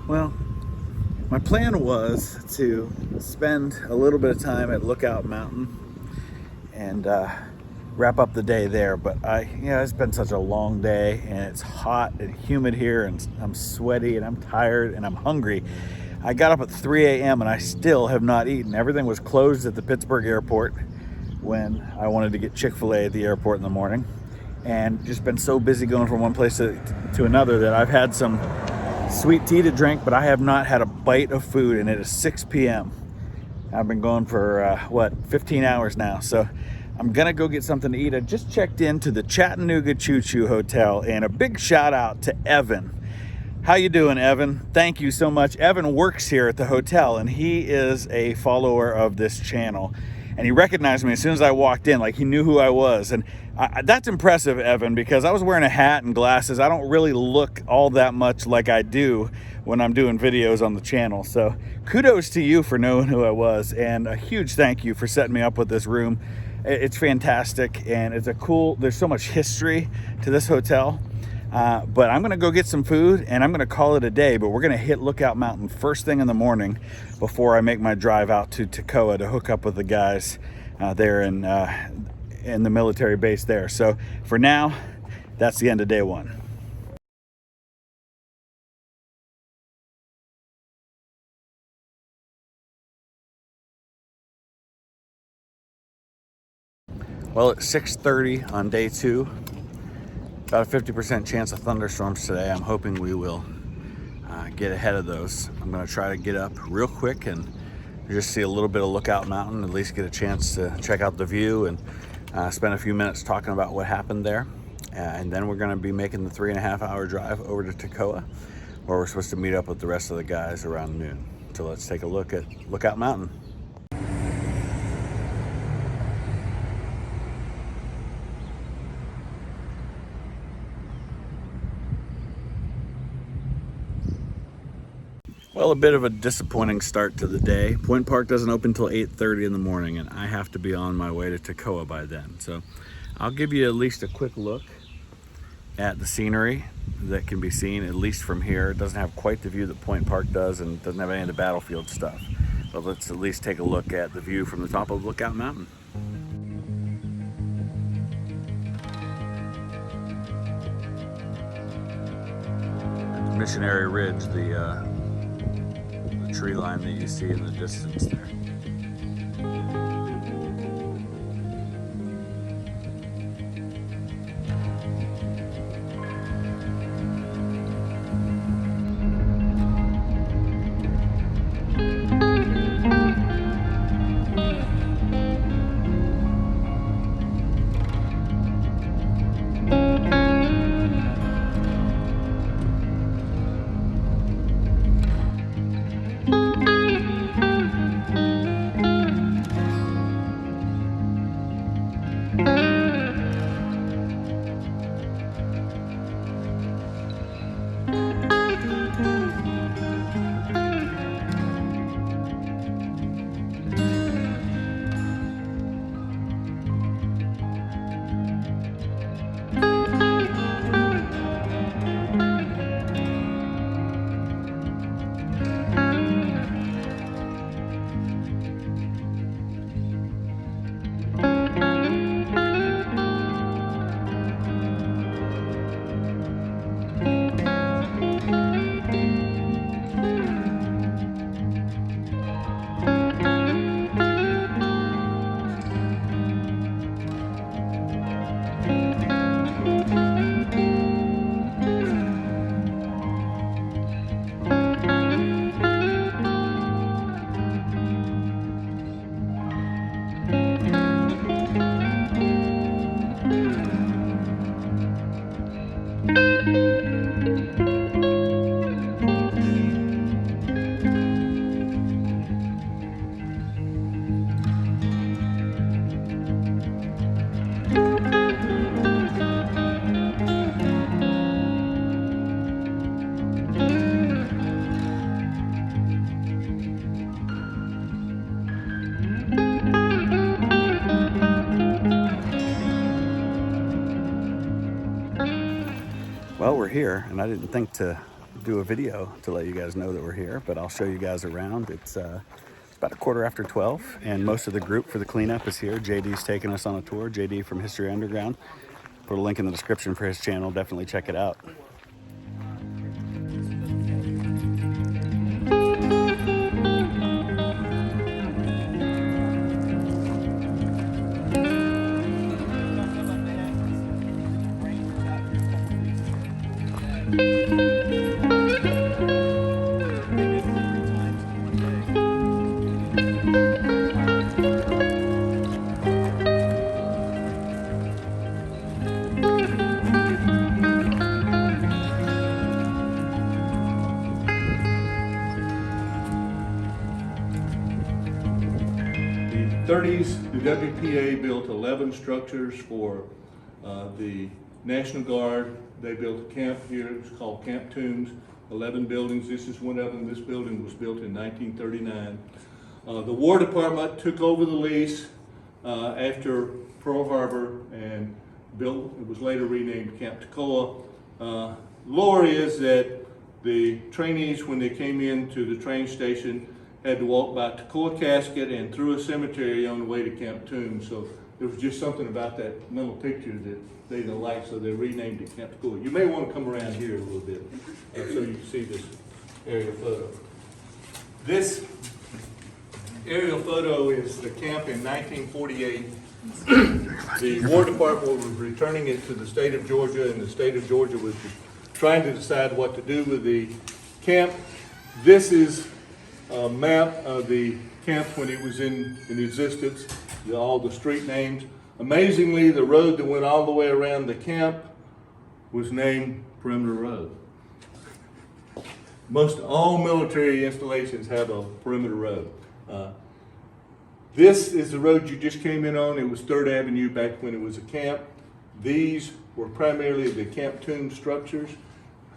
Well, my plan was to spend a little bit of time at Lookout Mountain and wrap up the day there, but it's been such a long day and it's hot and humid here and I'm sweaty and I'm tired and I'm hungry. I got up at 3 a.m. and I still have not eaten. Everything was closed at the Pittsburgh airport when I wanted to get Chick-fil-A at the airport in the morning, and just been so busy going from one place to another that I've had some sweet tea to drink, but I have not had a bite of food, and it is 6 p.m. I've been going for 15 hours now, so I'm gonna go get something to eat. I just checked into the Chattanooga Choo Choo Hotel, and a big shout out to Evan. How you doing, Evan? Thank you so much. Evan works here at the hotel, and he is a follower of this channel, and he recognized me as soon as I walked in, like he knew who I was. And that's impressive, Evan, because I was wearing a hat and glasses. I don't really look all that much like I do when I'm doing videos on the channel. So kudos to you for knowing who I was, and a huge thank you for setting me up with this room. It's fantastic, and there's so much history to this hotel. But I'm gonna go get some food and I'm gonna call it a day, but we're gonna hit Lookout Mountain first thing in the morning before I make my drive out to Toccoa to hook up with the guys there in the military base there. So for now, that's the end of day one. Well, it's 6:30 on day two. About a 50% chance of thunderstorms today. I'm hoping we will get ahead of those. I'm gonna try to get up real quick and just see a little bit of Lookout Mountain, at least get a chance to check out the view and spend a few minutes talking about what happened there. And then we're gonna be making the 3.5 hour drive over to Toccoa, where we're supposed to meet up with the rest of the guys around noon. So let's take a look at Lookout Mountain. Well, a bit of a disappointing start to the day. Point Park doesn't open until 8:30 in the morning, and I have to be on my way to Toccoa by then. So I'll give you at least a quick look at the scenery that can be seen, at least from here. It doesn't have quite the view that Point Park does, and doesn't have any of the battlefield stuff. But let's at least take a look at the view from the top of Lookout Mountain. Missionary Ridge, the tree line that you see in the distance there. Well, we're here, and I didn't think to do a video to let you guys know that we're here, but I'll show you guys around. It's about 12:15, and most of the group for the cleanup is here. JD's taking us on a tour. JD from History Underground. Put a link in the description for his channel. Definitely check it out. The WPA built 11 structures for the National Guard. They built a camp here. It's called Camp Tombs. 11 buildings. This is one of them. This building was built in 1939. The War Department took over the lease after Pearl Harbor and built. It was later renamed Camp Toccoa. Lore is that the trainees, when they came into the train station, had to walk by Toccoa Casket and through a cemetery on the way to Camp Tombs. So there was just something about that mental picture that they didn't like, so they renamed it Camp Toccoa. You may want to come around here a little bit so you can see this aerial photo. This aerial photo is the camp in 1948. The War Department was returning it to the state of Georgia, and the state of Georgia was trying to decide what to do with the camp. This is a map of the camp when it was in existence, all the street names. Amazingly, the road that went all the way around the camp was named Perimeter Road. Most all military installations have a perimeter road. This is the road you just came in on. It was 3rd Avenue back when it was a camp. These were primarily the Camp Tomb structures.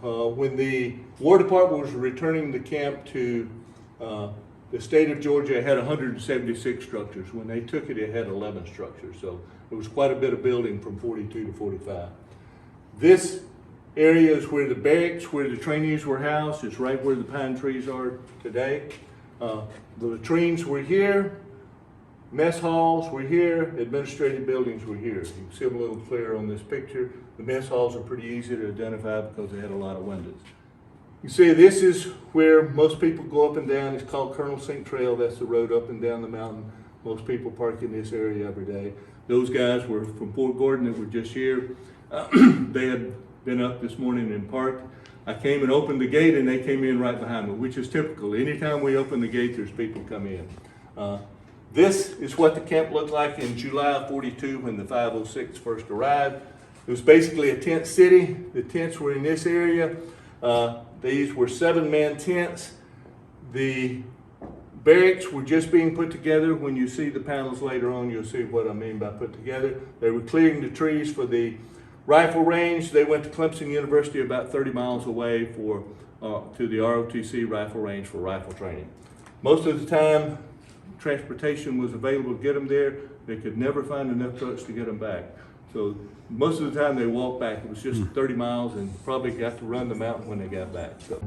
When the War Department was returning the camp to the state of Georgia, it had 176 structures. When they took it, it had 11 structures. So it was quite a bit of building from 42 to 45. This area is where the barracks, where the trainees were housed. It's right where the pine trees are today. The latrines were here. Mess halls were here. Administrative buildings were here. You can see them a little clearer on this picture. The mess halls are pretty easy to identify because they had a lot of windows. You see, this is where most people go up and down. It's called Colonel Sink Trail. That's the road up and down the mountain. Most people park in this area every day. Those guys were from Fort Gordon that were just here. They had been up this morning and parked. I came and opened the gate and they came in right behind me, which is typical. Anytime we open the gate, there's people come in. This is what the camp looked like in July of 42 when the 506 first arrived. It was basically a tent city. The tents were in this area. These were 7-man tents. The barracks were just being put together. When you see the panels later on, you'll see what I mean by put together. They were clearing the trees for the rifle range. They went to Clemson University about 30 miles away to the ROTC rifle range for rifle training. Most of the time, transportation was available to get them there. They could never find enough trucks to get them back. So most of the time they walked back. It was just 30 miles and probably got to run the mountain when they got back. So.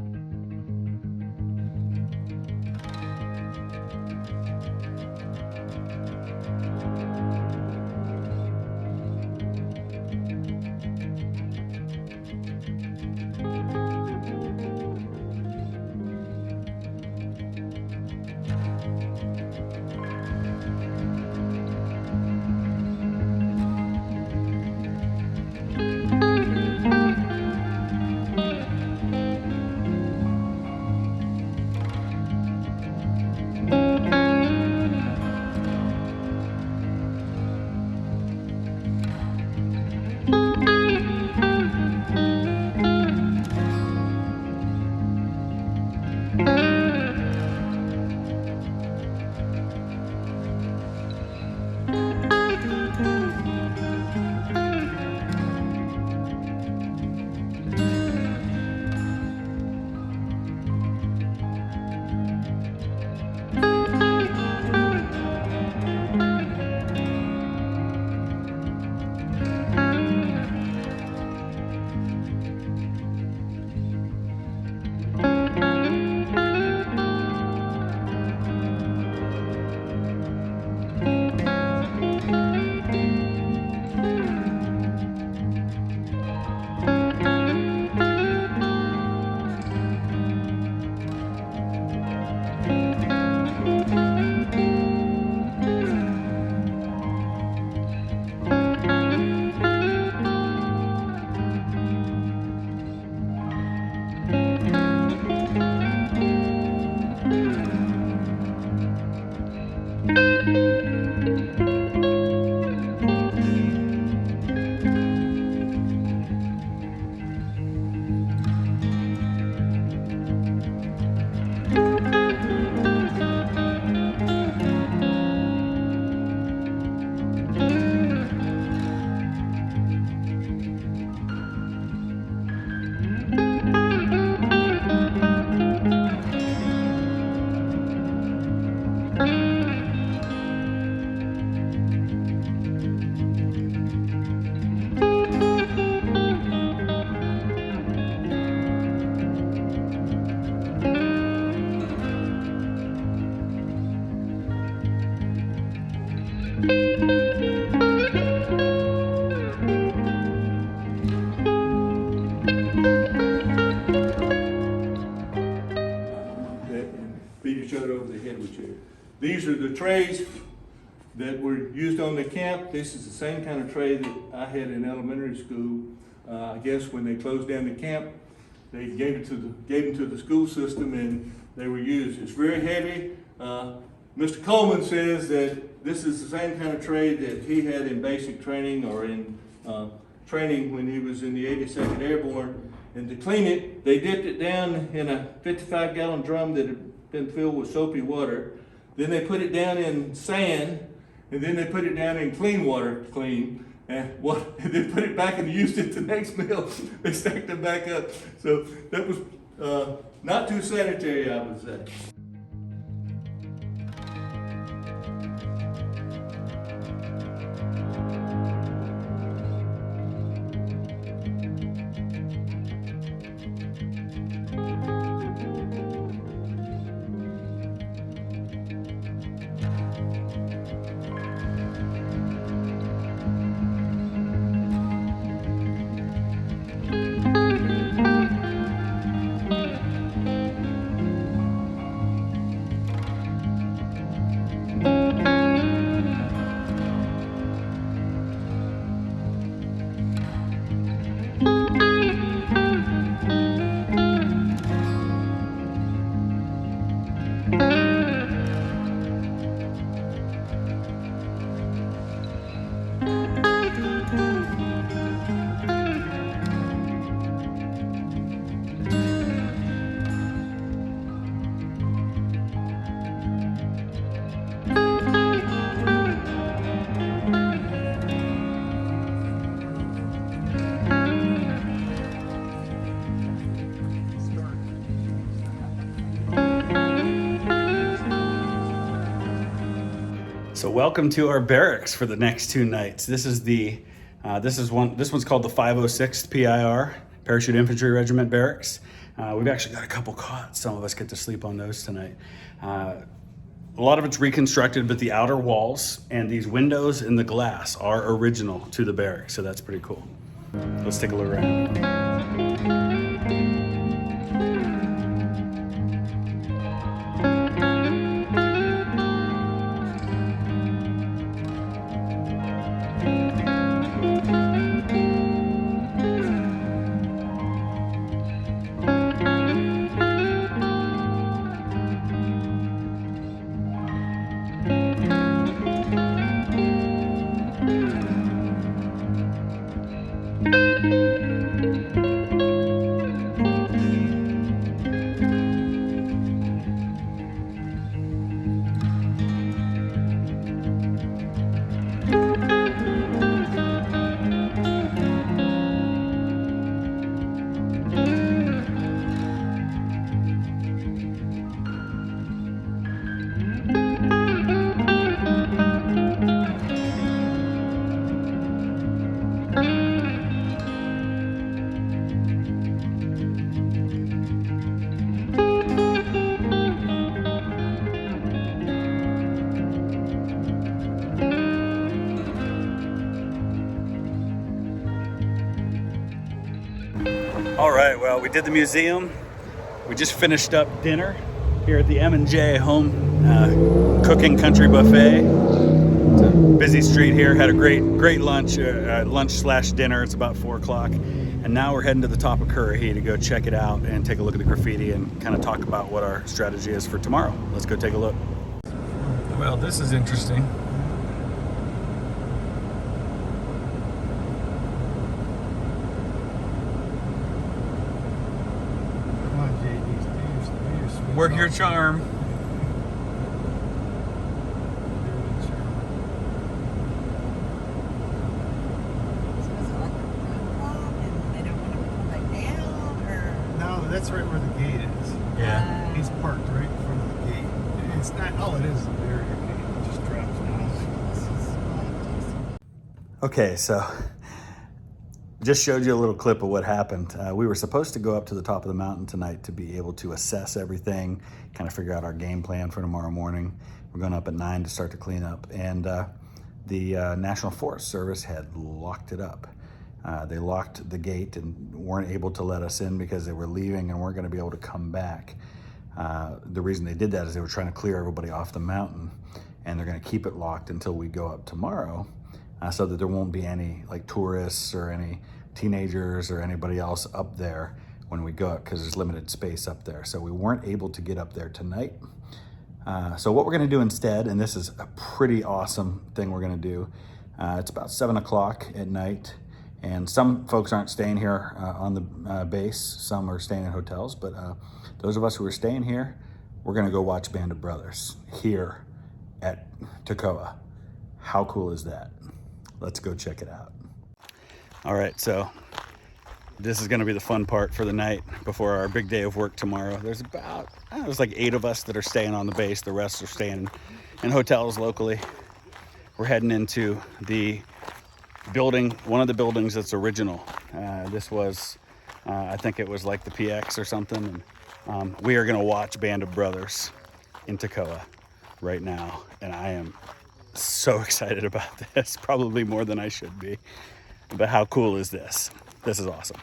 beat each other over the head with chairs. These are the trays that were used on the camp. This is the same kind of tray that I had in elementary school. I guess when they closed down the camp, they gave them to the school system, and they were used. It's very heavy. Mr. Coleman says that this is the same kind of tray that he had in basic training or in training when he was in the 82nd Airborne. And to clean it, they dipped it down in a 55-gallon drum that had been filled with soapy water. Then they put it down in sand, and then they put it down in clean water to clean. And then put it back and used it the next meal. They stacked it back up. So that was not too sanitary, I would say. So welcome to our barracks for the next 2 nights. This one's called the 506th PIR, Parachute Infantry Regiment Barracks. We've actually got a couple cots. Some of us get to sleep on those tonight. A lot of it's reconstructed, but the outer walls and these windows in the glass are original to the barracks, so that's pretty cool. Let's take a look around. All right, well, we did the museum. We just finished up dinner here at the M&J Home Cooking Country Buffet. It's a busy street here. Had a great lunch/dinner. It's about 4 o'clock. And now we're heading to the top of Currahee to go check it out and take a look at the graffiti and kind of talk about what our strategy is for tomorrow. Let's go take a look. Well, this is interesting. Work your charm. No, that's right where the gate is. Yeah. He's parked right in front of the gate. It's not, all it is a barrier gate. It just drops down. Okay, so just showed you a little clip of what happened. We were supposed to go up to the top of the mountain tonight to be able to assess everything, kind of figure out our game plan for tomorrow morning. We're going up at 9 to start to clean up. And the National Forest Service had locked it up. They locked the gate and weren't able to let us in because they were leaving and weren't going to be able to come back. The reason they did that is they were trying to clear everybody off the mountain, and they're going to keep it locked until we go up tomorrow, so that there won't be any like tourists or any teenagers or anybody else up there when we go up, because there's limited space up there. So we weren't able to get up there tonight. So what we're going to do instead, and this is a pretty awesome thing we're going to do, it's about 7 o'clock at night, and some folks aren't staying here on the base. Some are staying in hotels, but those of us who are staying here, we're going to go watch Band of Brothers here at Toccoa. How cool is that? Let's go check it out. All right, so this is going to be the fun part for the night before our big day of work tomorrow. There's about, there's like 8 of us that are staying on the base. The rest are staying in hotels locally. We're heading into the building, one of the buildings that's original. This was, I think it was like the PX or something. And we are going to watch Band of Brothers in Toccoa right now. And I am so excited about this, probably more than I should be. But how cool is this? This is awesome.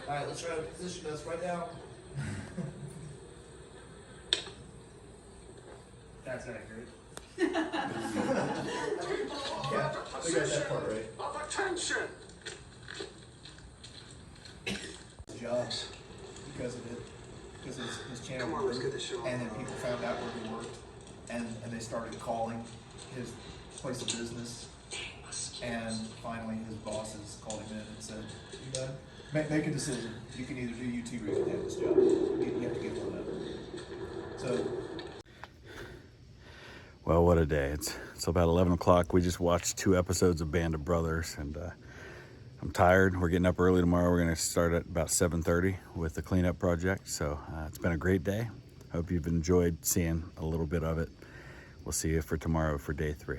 All right, let's try to position us right now. That's accurate. Yeah, we got that part right. Of attention. Jobs because of it, because his channel Come on, let's get this show and then people found out where he worked, and they started calling his place of business, and finally his bosses called him in and said, "You done? Make a decision. You can either do UT or you can have this job. You have to get one of them." So. Well, what a day. It's about 11 o'clock. We just watched 2 episodes of Band of Brothers, and I'm tired. We're getting up early tomorrow. We're going to start at about 7:30 with the cleanup project. So it's been a great day. Hope you've enjoyed seeing a little bit of it. We'll see you for tomorrow for day 3.